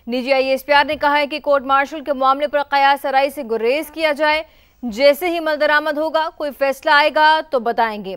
निजी IASPR ने कहा है कि कोर्ट मार्शल के मामले पर कयास आराई से गुरेज किया जाए। जैसे ही मल दरामद होगा, कोई फैसला आएगा तो बताएंगे।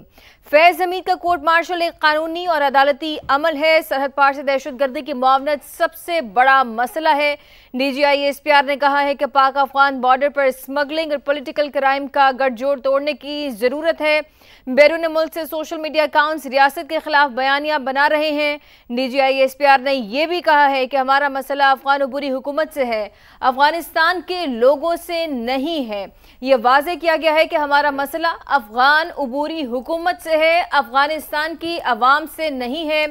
फैज हमीद का कोर्ट मार्शल एक कानूनी और अदालती अमल है। सरहद पार से दहशतगर्दी की मुआवनत सबसे बड़ा मसला है। निजी IASPR ने कहा है कि पाक अफगान बॉर्डर पर स्मगलिंग और पॉलिटिकल क्राइम का गठजोड़ तोड़ने की जरूरत है। बैरून मुल्क से सोशल मीडिया अकाउंट्स रियासत के खिलाफ बयानियां बना रहे हैं। निजी IASPR ने यह भी कहा है कि हमारा मसला अफगान उबूरी हुकूमत से है, अफगानिस्तान के लोगों से नहीं है। यह वाज़ेह किया गया है कि हमारा मसला अफगान उबूरी हुकूमत से है, अफगानिस्तान की अवाम से नहीं है।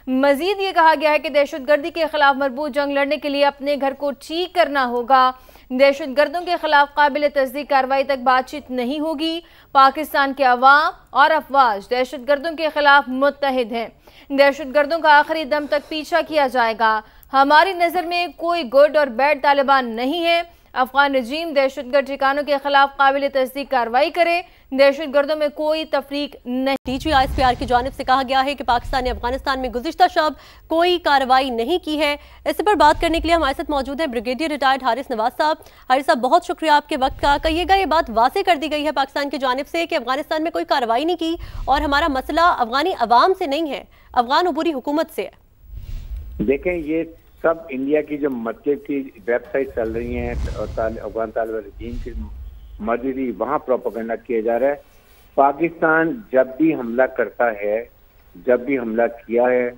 मजीद ये कहा गया है कि दहशतगर्दी के खिलाफ मजबूत जंग लड़ने के लिए अपने घर को ठीक करना होगा। दहशतगर्दों के खिलाफ काबिल तस्दीक कार्रवाई तक बातचीत नहीं होगी। पाकिस्तान के अवाम और अफवाज दहशतगर्दों के खिलाफ मुत्तहिद हैं। दहशतगर्दों का आखिरी दम तक पीछा किया जाएगा। हमारी नज़र में कोई गुड और बैड तालिबान नहीं है। अफगान रजीम दहशतगर्द ठिकानों के खिलाफ काबिल तस्दीक कार्रवाई करे। दहशतगर्दों में कोई तफरीक नहीं। निजी IASPR की जानिब से कहा गया है कि पाकिस्तान ने अफगानिस्तान में गुज़िश्ता शब कोई कार्रवाई नहीं की है। इस पर बात करने के लिए हमारे साथ मौजूद है ब्रिगेडियर रिटायर्ड हारिस नवाज साहब। हारिस साहब, बहुत शुक्रिया आपके वक्त का। कहिएगा, ये बात वाज़ेह कर दी गई है पाकिस्तान की जानिब से कि अफगानिस्तान में कोई कार्रवाई नहीं की और हमारा मसला अफगानी अवाम से नहीं है, अफगान उबूरी हुकूमत से है। देखें, ये सब इंडिया की जो मस्जिद की वेबसाइट चल रही हैं अफगान तालिबान रजीम की मर्जी, वहाँ प्रोपेगेंडा किया जा रहा है। पाकिस्तान जब भी हमला करता है, जब भी हमला किया है,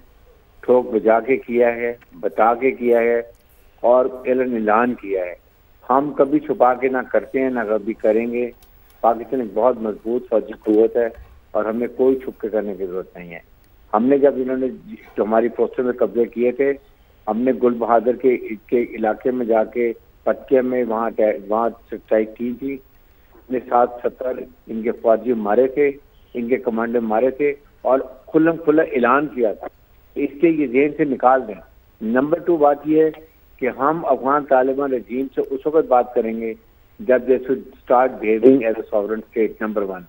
ठोक बजा के किया है, बता के किया है और ऐलान किया है। हम कभी छुपा के ना करते हैं, ना कभी करेंगे। पाकिस्तान एक बहुत मजबूत फौजी कुव्वत है और हमें कोई छुप के करने की जरूरत नहीं है। हमने जब इन्होंने जो हमारी पोस्टर में कब्जे किए थे, हमने गुल बहादुर के इलाके में जाके पटके में वहाँ स्ट्राइक की थी। हमने 770 इनके फौजी मारे थे, इनके कमांडर मारे थे और खुल्लम खुल्ला ऐलान किया था। इसके ये जेहन से निकाल दें। नंबर 2 बात यह है कि हम अफगान तालिबान रजीम से उस वक्त बात करेंगे जब they should start behaving as a sovereign state, number 1।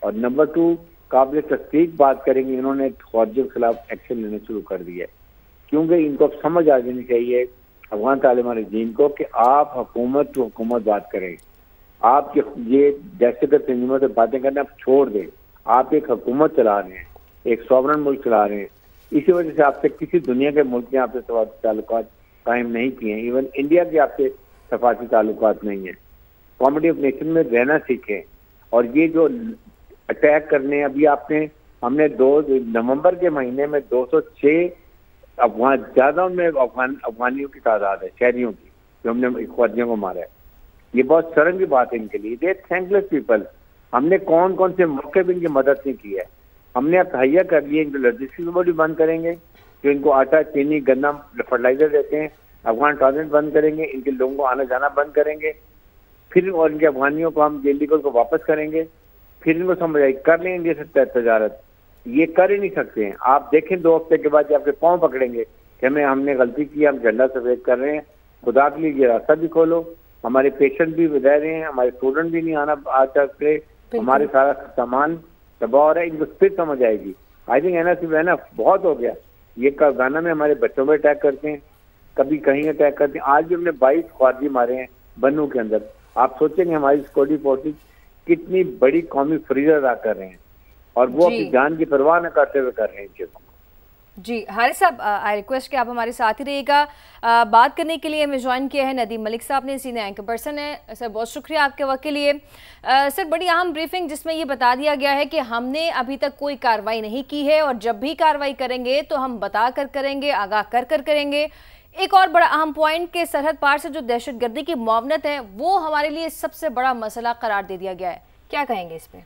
और नंबर 2, काबिल तस्दीक बात करेंगे, इन्होंने फौजियों के खिलाफ एक्शन लेने शुरू कर दिया है। क्योंकि इनको समझ आ जानी चाहिए अफगान तालिबान रजीम को कि आप हुकूमत टू हुकूमत बात करें। आप ये दहशतगर्द तंजीमों से बातें करना आप छोड़ दें। आप एक हुकूमत चला रहे हैं, एक सॉवरेन मुल्क चला रहे हैं। इसी वजह से आपसे किसी दुनिया के मुल्क ने आपसे सफारती ताल्लुकात कायम नहीं किए हैं। इवन इंडिया के आपसे सफारती ताल्लुकात नहीं है। कॉमेडी ऑफ नेशन में रहना सीखें। और ये जो अटैक करने, अभी हमने 2 नवंबर के महीने में 206 अफगान, ज्यादा उनमें अफगानियों की तादाद है, शहरियों की, जो हमने फौजियों को मारा है। ये बहुत शर्म की बात है इनके लिए। दे थैंकलेस पीपल। हमने कौन कौन से मौके पर इनकी मदद नहीं की है। हमने अब तहैया कर लिए, इनको लॉजिस्टिक्स बोर्ड भी बंद करेंगे जो इनको आटा, चीनी, गन्ना, फर्टिलाइजर देते हैं। अफगान टॉयलेट बंद करेंगे, इनके लोगों को आना जाना बंद करेंगे। फिर और इनके अफगानियों को हम इलीगल को वापस करेंगे। फिर इनको समझ आई कर लें इंडिया से तजारत। ये कर ही नहीं सकते हैं। आप देखें 2 हफ्ते के बाद आपके पाँव पकड़ेंगे कि हमने गलती की, हम झंडा सफेद कर रहे हैं। खुदा के लिए ये रास्ता भी खोलो। हमारे पेशेंट भी रह रहे हैं, हमारे स्टूडेंट भी नहीं आना आ सकते, हमारे सारा सामान तबाह हो रहा है। इनको फिर समझ आएगी। आई थिंक एनफ बहुत हो गया। ये गाना में हमारे बच्चों पर अटैक करते हैं, कभी कहीं अटैक करते हैं। आज भी हमने 22 फौजी मारे हैं बन्नू के अंदर। आप सोचेंगे हमारी सिक्योरिटी फोर्सेज कितनी बड़ी कौमी फरीज़ अदा कर रहे हैं और वो अपनी जान की परवाह न करते हुए कर रहे हैं चीज़ों को। जी हारिस साहब, आई रिक्वेस्ट कि आप हमारे साथ ही रहिएगा। बात करने के लिए हमें ज्वाइन किया है नदीम मलिक साहब ने, सीनियर एंकर पर्सन है। सर, बहुत शुक्रिया आपके वक्त के लिए। सर, बड़ी अहम ब्रीफिंग जिसमें ये बता दिया गया है कि हमने अभी तक कोई कार्रवाई नहीं की है और जब भी कार्रवाई करेंगे तो हम बता कर करेंगे, आगाह कर करेंगे। एक और बड़ा अहम पॉइंट कि सरहद पार से जो दहशतगर्दी की मुआवनत है वो हमारे लिए सबसे बड़ा मसला करार दे दिया गया है। क्या कहेंगे इस पे?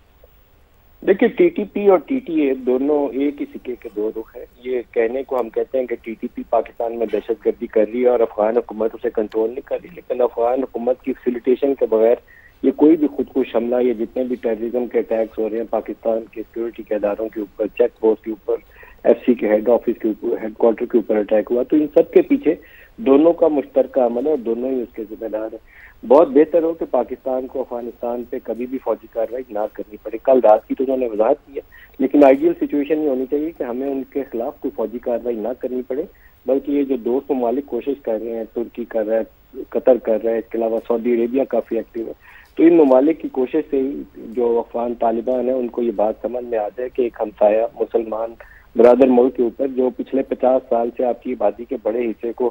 देखिए, टीटीपी और टीटीए दोनों एक ही सिक्के के 2 रुख है। ये कहने को हम कहते हैं कि टीटीपी पाकिस्तान में दहशतगर्दी कर रही है और अफगान हुकूमत उसे कंट्रोल नहीं कर रही, लेकिन अफगान हुकूमत की फैसिलिटेशन के बगैर ये कोई भी खुदकुश हमला, ये जितने भी टेररिज्म के अटैक्स हो रहे हैं पाकिस्तान के सिक्योरिटी के इदारों के ऊपर, चेक पोस्ट के ऊपर, FC के हेड ऑफिस के ऊपर, हेडक्वार्टर के ऊपर अटैक हुआ, तो इन सब के पीछे दोनों का मुश्तरका अमल है और दोनों ही उसके जिम्मेदार है। बहुत बेहतर हो कि पाकिस्तान को अफगानिस्तान पे कभी भी फौजी कार्रवाई ना करनी पड़े। कल रात की तो उन्होंने वजाहत की है, लेकिन आइडियल सिचुएशन ये होनी चाहिए कि हमें उनके खिलाफ कोई फौजी कार्रवाई ना करनी पड़े। बल्कि ये जो दोस्त ममालिक कोशिश कर रहे हैं, तुर्की कर रहा है, कतर कर रहा है, इसके अलावा सऊदी अरेबिया काफ़ी एक्टिव है। तो इन ममालिक की कोशिश से ही जो अफगान तालिबान है उनको ये बात समझ में आ जाए कि एक हमसाया मुसलमान बरादर मुल्क के ऊपर जो पिछले 50 साल से आपकी आबादी के बड़े हिस्से को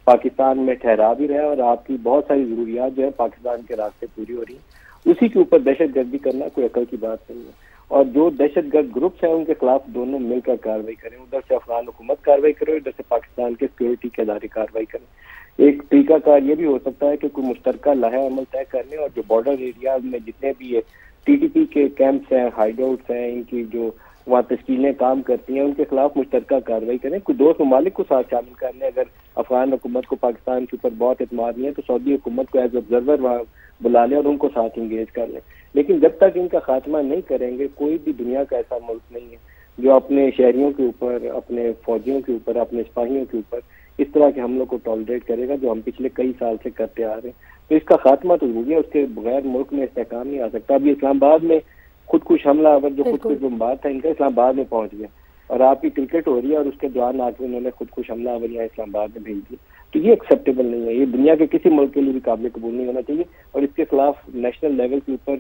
पाकिस्तान में ठहरा भी रहा है और आपकी बहुत सारी जरूरियात जो है पाकिस्तान के रास्ते पूरी हो रही है, उसी के ऊपर दहशतगर्दी करना कोई अकल की बात नहीं है। और जो दहशतगर्द ग्रुप्स हैं उनके खिलाफ दोनों मिलकर कार्रवाई करें, उधर से अफगान हुकूमत कार्रवाई करे, इधर से पाकिस्तान के सिक्योरिटी के अदारे कार्रवाई करें। एक तरीकाकार ये भी हो सकता है कि कोई मुश्तरका लाहे अमल तय करने और जो बॉर्डर एरिया में जितने भी ये टीटीपी के कैंप्स हैं, हाइडआउट्स हैं, इनकी जो वहाँ तश्कीलें काम करती हैं, उनके खिलाफ मुश्तरका कार्रवाई करें। कोई दोस्त ममालिक को साथ शामिल कर लें। अगर अफगान हुकूमत को पाकिस्तान के ऊपर बहुत एतमाद नहीं है तो सऊदी हुकूमत को एज ऑब्जर्वर वहाँ बुला लें और उनको साथ इंगेज कर लें। लेकिन जब तक इनका खात्मा नहीं करेंगे, कोई भी दुनिया का ऐसा मुल्क नहीं है जो अपने शहरियों के ऊपर, अपने फौजियों के ऊपर, अपने सिपाहियों के ऊपर इस तरह के हमलों को टॉलरेट करेगा जो हम पिछले कई साल से करते आ रहे हैं। तो इसका खात्मा तो जरूरी है, उसके बगैर मुल्क में इस्तेहकाम नहीं आ सकता। अभी इस्लामाबाद में खुदकुश हमलावर जो खुदकुश बमबाज था, इनका इस्लामाबाद में पहुंच गया और आपकी क्रिकेट हो रही है और उसके दौरान आके उन्होंने खुदकुश हमलावर यहाँ इस्लामाबाद में भेज दिया। तो ये एक्सेप्टेबल नहीं है, ये दुनिया के किसी मुल्क के लिए भी काबिल कबूल नहीं होना चाहिए और इसके खिलाफ नेशनल लेवल के ऊपर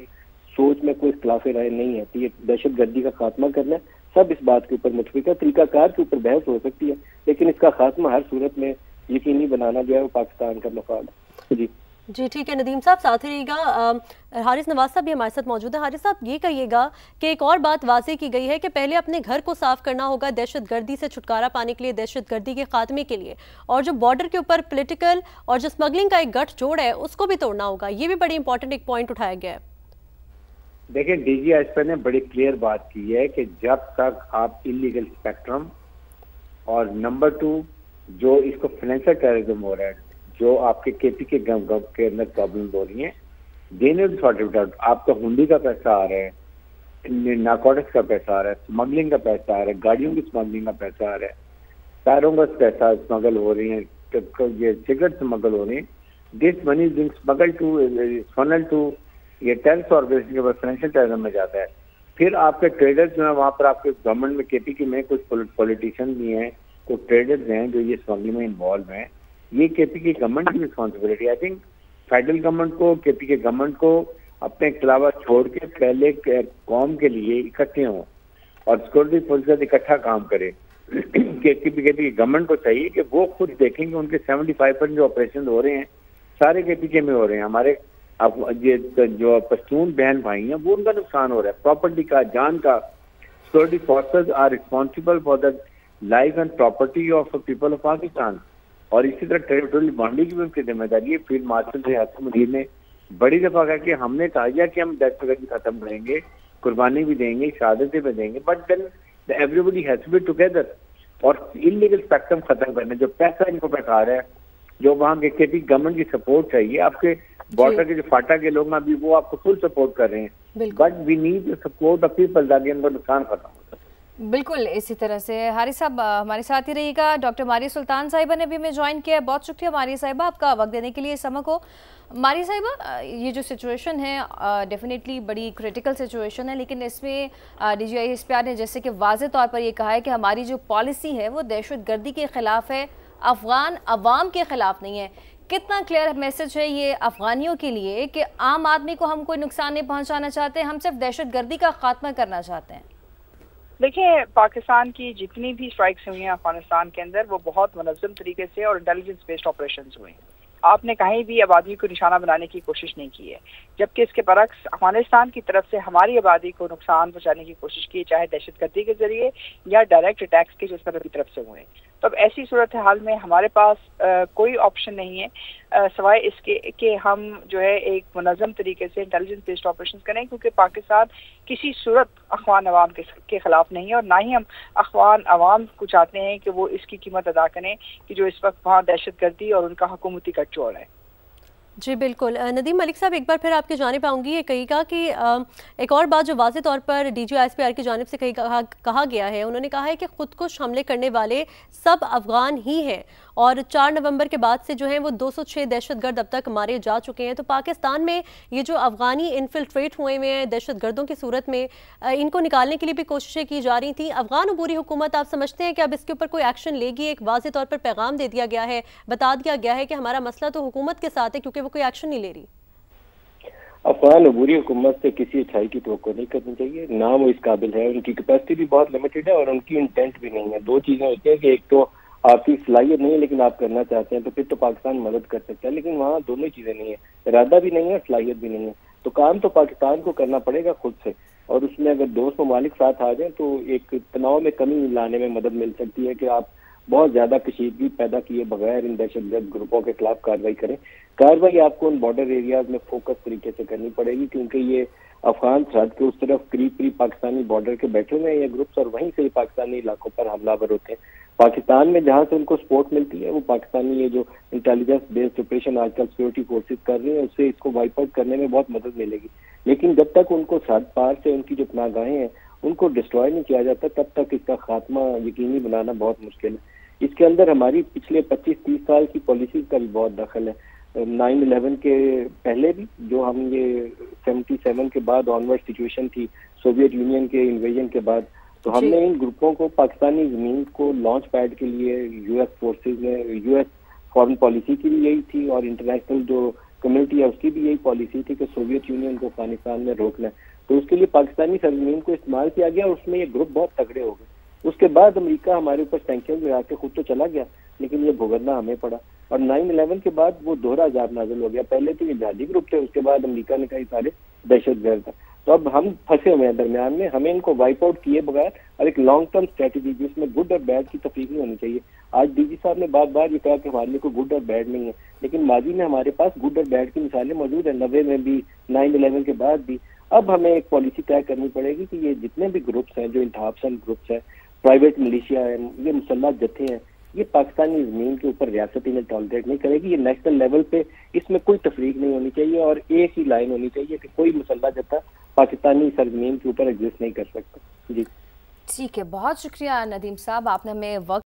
सोच में कोई इख्तिलाफ राय नहीं है। तो ये दहशतगर्दी का खात्मा करना, सब इस बात के ऊपर मुतफिक है। तरीकाकार के ऊपर बहस हो सकती है लेकिन इसका खात्मा हर सूरत में यकीनी बनाना जो है वो पाकिस्तान का मफाद है। जी ठीक है नदीम साहब, साथ ही रहिएगा। हारिस नवाज साहब भी हमारे साथ मौजूद है। हारिस साहब, ये कहिएगा कि एक और बात वाज़ेह की गई है कि पहले अपने घर को साफ करना होगा दहशतगर्दी से छुटकारा पाने के लिए, दहशतगर्दी के खात्मे के लिए, और जो बॉर्डर के ऊपर पॉलिटिकल और जो स्मगलिंग का एक गठजोड़ है उसको भी तोड़ना होगा। ये भी बड़ी इंपॉर्टेंट एक पॉइंट उठाया गया है। देखिए, डीजीएसपी ने बड़ी क्लियर बात की है कि जब तक आप इलीगल स्पेक्ट्रम और नंबर 2 जो इसको फाइनेंशियल टेररिज्म हो रहा है, जो आपके केपी के के अंदर प्रॉब्लम हो रही है, देने सॉर्टेड आउट। आपका हुंडी का पैसा आ रहा है, नार्कोटिक्स का पैसा आ रहा है, स्मगलिंग का पैसा आ रहा है, गाड़ियों की स्मगलिंग का पैसा आ रहा है, पैरों का पैसा स्मगल हो रही है, ये सिगरेट स्मगल हो रही है। This money is smuggle to funnel to ये टेररिस्ट ऑर्गेनाइजेशन के पास फाइनेंशियल टेररिज्म में जाता है। फिर आपके ट्रेडर्स जो है वहाँ पर आपके गवर्नमेंट में केपी के में कुछ पॉलिटिशियन भी हैं, कुछ ट्रेडर्स हैं जो ये स्मगलिंग में इन्वॉल्व हैं। ये केपी की गवर्नमेंट की responsibility. I think federal government को, केपी के गवर्नमेंट को अपने खिलाफ छोड़ के पहले कौम के लिए इकट्ठे हों और सिक्योरिटी फोर्स के साथ इकट्ठा काम करे। केपी की गवर्नमेंट को चाहिए कि वो खुद देखें कि उनके 75% जो ऑपरेशन हो रहे हैं सारे केपी के में हो रहे हैं। हमारे अब ये जो पश्तून बहन भाई हैं वो उनका नुकसान हो रहा है, प्रॉपर्टी का, जान का। Security forces are responsible for the life and property of people of Pakistan. और इसी तरह टेरिटोरियल बाउंड्री की भी उनकी जिम्मेदारी है। फील्ड मार्शल रियासत मुदीर ने बड़ी दफा कहा कि हमने कहा कि हम दहशतगर्दी खत्म करेंगे, कुर्बानी भी देंगे, शहादतें भी देंगे, but then everybody has to be together. और इलीगल स्पेक्ट्रम खत्म करने, जो पैसा इनको बैठा रहा है, जो वहाँ के केपी गवर्नमेंट की सपोर्ट चाहिए, आपके बॉर्डर के जो फाटा के लोग अभी वो आपको फुल सपोर्ट कर रहे हैं, but we need support of people ताकि उनका नुकसान खत्म हो सके। बिल्कुल इसी तरह से हारिस साहब हमारे साथ ही रहिएगा। डॉक्टर मारिया सुल्तान साहिबा ने भी हमें ज्वाइन किया है। बहुत शुक्रिया मारिया साहिबा आपका वक्त देने के लिए इस समय को। मारिया साहिबा, ये जो सिचुएशन है डेफिनेटली बड़ी क्रिटिकल सिचुएशन है, लेकिन इसमें DGISPR ने जैसे कि वाज़ेह तौर पर ये कहा है कि हमारी जो पॉलिसी है वो दहशतगर्दी के खिलाफ है, अफगान अवाम के खिलाफ नहीं है। कितना क्लियर मैसेज है ये अफगानियों के लिए कि आम आदमी को हम कोई नुकसान नहीं पहुंचाना चाहते, हम सिर्फ दहशतगर्दी का खात्मा करना चाहते हैं। देखिए, पाकिस्तान की जितनी भी स्ट्राइक्स हुई हैं अफगानिस्तान के अंदर वो बहुत मुनज़्ज़म तरीके से और इंटेलिजेंस बेस्ड ऑपरेशंस हुए। आपने कहीं भी आबादी को निशाना बनाने की कोशिश नहीं की है, जबकि इसके बरक्स अफगानिस्तान की तरफ से हमारी आबादी को नुकसान पहुंचाने की कोशिश की, चाहे दहशतगर्दी के जरिए या डायरेक्ट अटैक्स की जिस तरह की तरफ से हुए। तो अब ऐसी सूरत हाल में हमारे पास कोई ऑप्शन नहीं है सवाए इसके कि हम जो है एक मुनज़्ज़म तरीके से इंटेलिजेंस बेस्ड ऑपरेशन करें, क्योंकि पाकिस्तान किसी सूरत अफगान अवाम के खिलाफ नहीं है और ना ही हम अफगान अवाम को चाहते हैं कि वो इसकी कीमत अदा करें कि जो इस वक्त वहाँ दहशतगर्दी और उनका हुकूमती गठजोड़ है। जी बिल्कुल। नदीम मलिक साहब, एक बार फिर आपकी जानिब आऊँगी। ये कहिएगा कि एक और बात जो वाज़ेह तौर पर DGISPR की जानिब से कहा गया है, उन्होंने कहा है कि खुदकुश हमले करने वाले सब अफगान ही हैं और 4 नवंबर के बाद से जो है वो 206 दहशतगर्द अब तक मारे जा चुके हैं। तो पाकिस्तान में ये जो अफगानी इन्फिल्ट्रेट हुए हैं दहशतगर्दों की सूरत में, इनको निकालने के लिए भी कोशिशें की जा रही थी। अफगान अबूरी हुकूमत आप समझते हैं कि अब इसके ऊपर कोई एक्शन लेगी? एक वाज़ेह तौर पर पैगाम दे दिया गया है, बता दिया गया है कि हमारा मसला तो हुकूमत के साथ है क्योंकि वो कोई एक्शन नहीं ले रही। अफगान अबूरी हुकूमत से किसी अच्छाई की तवक्को नहीं करनी चाहिए, ना वो इस काबिल है, उनकी कैपेसिटी भी बहुत लिमिटेड है और उनकी इंटेंट भी नहीं है। दो चीजें होती हैं कि एक तो आपकी सलाहियत नहीं है लेकिन आप करना चाहते हैं तो फिर तो पाकिस्तान मदद कर सकता है, लेकिन वहाँ दोनों ही चीजें नहीं है, इरादा भी नहीं है, सलाहियत भी नहीं है। तो काम तो पाकिस्तान को करना पड़ेगा खुद से, और उसमें अगर दोस्त ममालिक साथ आ जाए तो एक तनाव में कमी लाने में मदद मिल सकती है कि आप बहुत ज्यादा कशीदगी पैदा किए बगैर इन दहशतगर्द ग्रुपों के खिलाफ कार्रवाई करें। कार्रवाई आपको उन बॉर्डर एरियाज में फोकस तरीके से करनी पड़ेगी, क्योंकि ये अफगान सरहद के उस तरफ करीब पाकिस्तानी बॉर्डर के बैठे हुए हैं ये ग्रुप्स, और वहीं से पाकिस्तानी इलाकों पर हमलावर होते हैं। पाकिस्तान में जहां से उनको सपोर्ट मिलती है वो पाकिस्तानी ये जो इंटेलिजेंस बेस्ड ऑपरेशन आजकल सिक्योरिटी फोर्सेज कर रही है उससे इसको वाइप आउट करने में बहुत मदद मिलेगी। लेकिन जब तक उनको सरहद पार से उनकी जो पनाहगाहें हैं उनको डिस्ट्रॉय नहीं किया जाता तब तक इसका खात्मा यकीनी बनाना बहुत मुश्किल है। इसके अंदर हमारी पिछले 25-30 साल की पॉलिसीज का भी बहुत दखल है। 9/11 के पहले भी जो हम ये 77 के बाद ऑनवर्ड सिचुएशन थी सोवियत यूनियन के इन्वेजन के बाद, तो हमने इन ग्रुपों को पाकिस्तानी जमीन को लॉन्च पैड के लिए यूएस फोर्सेज ने, यूएस फॉरेन पॉलिसी की भी यही थी और इंटरनेशनल जो कम्युनिटी है उसकी भी यही पॉलिसी थी कि सोवियत यूनियन को अफगानिस्तान में रोकना है। तो उसके लिए पाकिस्तानी सरजमीन को इस्तेमाल किया गया और उसमें ये ग्रुप बहुत तगड़े हो गए। उसके बाद अमेरिका हमारे ऊपर सैंक्शन लगा के खुद तो चला गया लेकिन ये भुगतना हमें पड़ा, और 9/11 के बाद वो दोहरा अजाब नाजिल हो गया। पहले तो ये जिहादी ग्रुप थे, उसके बाद अमेरिका ने कहा सारे दहशतगर्द था। तो अब हम फंसे हुए हैं दरमियान में, हमें इनको वाइप आउट किए बगैर और एक लॉन्ग टर्म स्ट्रेटेजी जिसमें गुड और बैड की तफरीक नहीं होनी चाहिए। आज डीजी साहब ने बार बार ये कहा कि हमारे लिए कोई गुड और बैड नहीं है, लेकिन माजी में हमारे पास गुड और बैड की मिसालें मौजूद है, 90 में भी, 9/11 के बाद भी। अब हमें एक पॉलिसी तय करनी पड़ेगी कि ये जितने भी ग्रुप्स हैं जो इंतहापसंद ग्रुप्स हैं, प्राइवेट मिलिशिया है, ये मुसल्लह जत्थे हैं, ये पाकिस्तानी जमीन के ऊपर रियासत इन्हें टॉलरेट नहीं करेगी। ये नेशनल लेवल पे इसमें कोई तफरीक नहीं होनी चाहिए और एक ही लाइन होनी चाहिए कि कोई मुसल्लह जत्था पाकिस्तानी सरजमीन के ऊपर एग्जिस्ट नहीं कर सकता। जी ठीक है, बहुत शुक्रिया नदीम साहब, आपने हमें वक्त